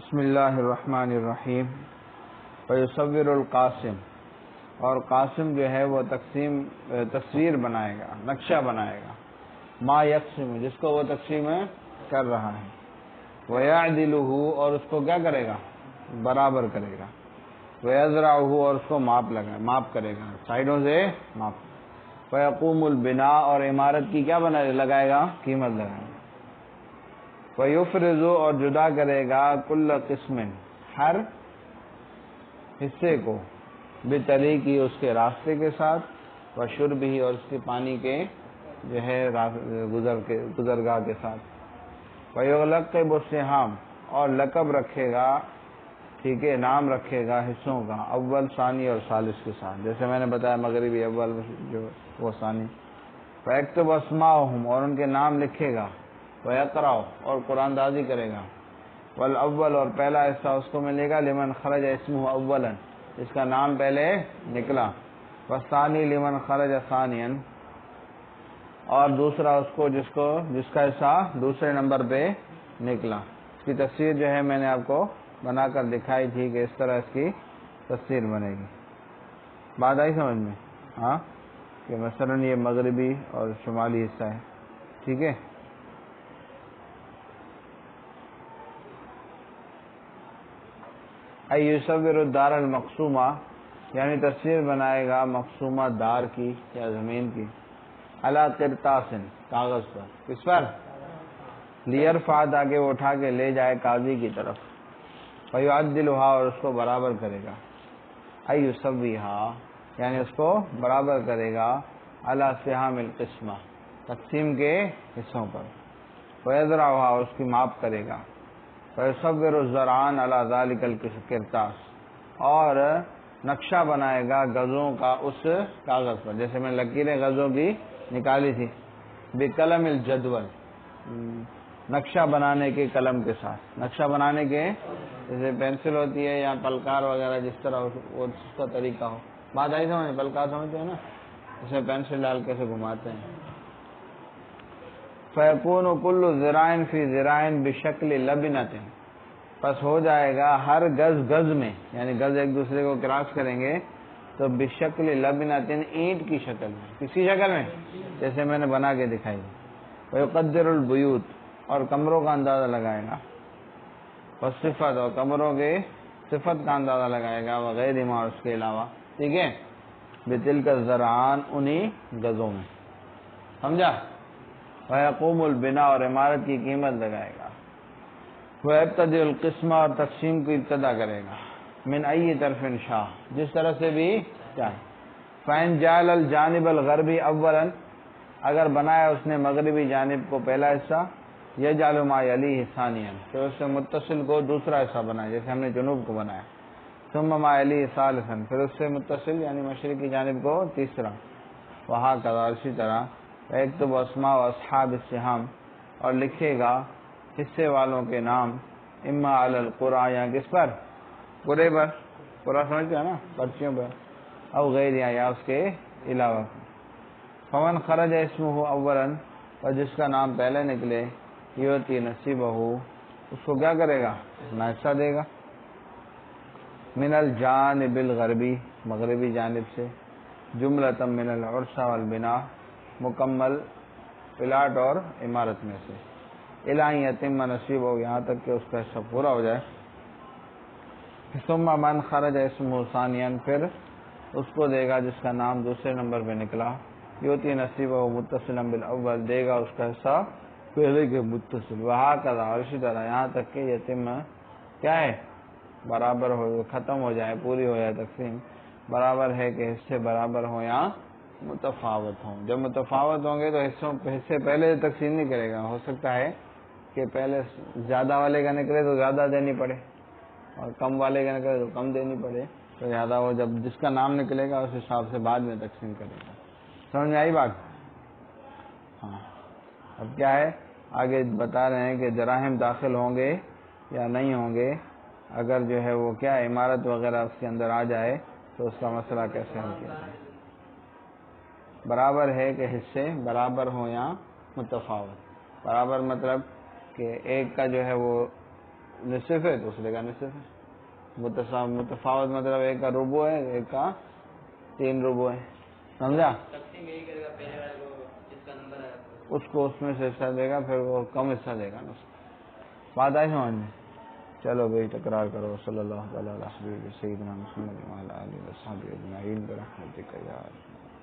بسم اللہ الرحمن الرحیم. ویصور القاسم، اور قاسم جو ہے وہ تصویر بنائے گا، نقشہ بنائے گا، ما یقسم، جس کو وہ تقسیم کر رہا ہے. ویعدلہ، اور اس کو کیا کرے گا؟ برابر کرے گا. ویزرعہ، اور اس کو ماپ کرے گا، سائڈوں سے ماپ. ویقوم البناء، اور عمارت کی کیا لگائے گا؟ قیمت لگائے گا. ویفرز، اور جدا کرے گا کل قسم، ہر حصے کو، بطریقی، اس کے راستے کے ساتھ، وشربہ، اور اس کے پانی کے جو ہے گزرگاہ کے ساتھ. ویغلقب السہام، اور لقب رکھے گا، ٹھیک ہے، نام رکھے گا حصوں کا، اول، ثانی اور ثالث کے ساتھ، جیسے میں نے بتایا مغربی اول جو وہ ثانی. فیکتب اسماءہم، اور ان کے نام لکھے گا. ویقرأ، اور قرآن دازی کرے گا. والاول، اور پہلا حصہ اس کو ملے گا لمن خرج اسمہ اولا، جس کا نام پہلے نکلا. والثانی لمن خرج ثانیا، اور دوسرا اس کو جس کا حصہ دوسرے نمبر پہ نکلا. اس کی تصویر جو ہے میں نے آپ کو بنا کر دکھائی تھی کہ اس طرح اس کی تصویر بنے گی. بات آئی سمجھ میں؟ ہاں، کہ مثلا یہ مغربی اور شمالی حصہ ہے، ٹھیک ہے. یصور الدار المقسومہ، یعنی تصویر بنائے گا مقسومہ دار کی یا زمین کی. علی قرطاس، کاغذ پر. کس پر؟ لیرفع، تاکہ وہ اٹھا کے لے جائے قاضی کی طرف. فیعدلھا، اور اس کو برابر کرے گا. یسویھا، یعنی اس کو برابر کرے گا. علی سہام القسمہ، تقسیم کے حصوں پر. ویزرعھا، اور اس کی ماپ کرے گا. ویصور الزرعان علی ذلک القرطاس، اور نقشہ بنائے گا گزوں کا اس کاغذ پر، جیسے میں لکیریں غزوں کی نکالی تھی. بقلم الجدول، نقشہ بنانے کے قلم کے ساتھ. نقشہ بنانے کے جیسے پینسل ہوتی ہے یا پلکار وغیرہ، جس طرح وہ اس کا طریقہ ہو. بات آئی سمجھ؟ پلکار سمجھتے ہیں نا، اس میں پینسل ڈال کے اسے گھماتے ہیں. فیکون کل ذراع فی ذراع بشکل لبنۃ، پس ہو جائے گا ہر گز میں، یعنی گز ایک دوسرے کو کراس کریں گے تو بشکل لبنۃ، اینٹ کی شکل میں. کسی شکل میں؟ جیسے میں نے بنا کے دکھائی. ویقدر البیوت، اور کمروں کا اندازہ لگائے گا. والصفت، اور کمروں کے صفت کا اندازہ لگائے گا. وغیرہ ما، اس کے علاوہ، ٹھیک ہے. بتلک الزرعان، انہی گزوں میں. سمجھا؟ ویقوم البناء، اور عمارت کی قیمت لگائے گا. ویبتدئ القسمہ، اور تقسیم کی ابتدا کرے گا. من ای طرف شاء، جس طرح سے بھی چاہے. فإن جعل الجانب الغربی اولا، اگر بنایا اس نے مغربی جانب کو پہلا حصہ. یجعل ما یلیہ ثانیا، پھر اس سے متصل کو دوسرا حصہ بنائے، جیسے ہم نے جنوب کو بنایا. ثم ما یلیہ ثالثا، پھر اس سے متصل یعنی مشرقی جانب کو تیسرا. وہکذا، اسی طرح. ویکتب اسماء اصحاب السہام، اور لکھے گا حصے والوں کے نام. اما علی القرى، یا کس پر؟ قرے پر. قرى سمجھتے ہیں نا، پرچیوں پر. او غیر، یا اس کے علاوہ. فمن خرج اسمہ اولا، اور جس کا نام پہلے نکلے. یؤتی نصیبہ، اس کو کیا کرے گا؟ اپنا حصہ دے گا. من الجانب الغربی، مغربی جانب سے. جملۃ من العرصہ والبناء، مکمل پلاٹ اور عمارت میں سے. الی ان یتم نصیبہ، یہاں تک کہ اس کا حصہ پورا ہو جائے. ثم من خرج اسمہ ثانیا، پھر اس کو دے گا جس کا نام دوسرے نمبر پہ نکلا. یؤتی نصیبہ متصلا بالاول، دے گا اس کا حصہ پہلے کے متصل. وہکذا، اور اسی طرح یہاں تک کہ یتم کیا ہے؟ برابر ہو، ختم ہو جائے، پوری ہو جائے تقسیم. برابر ہے کہ حصے برابر ہوں یا متفاوت ہوں. جب متفاوت ہوں گے تو حصے پہلے تقسیم نہیں کرے گا. ہو سکتا ہے کہ پہلے زیادہ والے کا نکلے تو زیادہ دینی پڑے، اور کم والے کا نکلے تو کم دینی پڑے. تو زیادہ وہ جب جس کا نام نکلے گا اس حساب سے بعد میں تقسیم کرے گا. سمجھ میں آئی بات؟ ہاں. اب کیا ہے، آگے بتا رہے ہیں کہ دراہم داخل ہوں گے یا نہیں ہوں گے. اگر جو ہے وہ کیا عمارت وغیرہ اس کے اندر آ جائے تو اس کا مسئلہ کیسے حل کیا جائے. برابر ہے کہ حصے برابر ہوں یا متفاوت. برابر مطلب کہ ایک کا جو ہے وہ نصف ہے دوسرے کا نصف ہے. متفاوت مطلب ایک کا ربع ہے ایک کا 3 ربع ہے. سمجھا؟ اس کو اس میں سے حصہ دے گا پھر وہ کم حصہ دے گا نا. بات آئی سمجھ میں؟ چلو بھائی تکرار کرو. صلی اللہ تعالی علی حبیب سیدنا محمد وعلی آلہ وصحبہ اجمعین برحمتک یا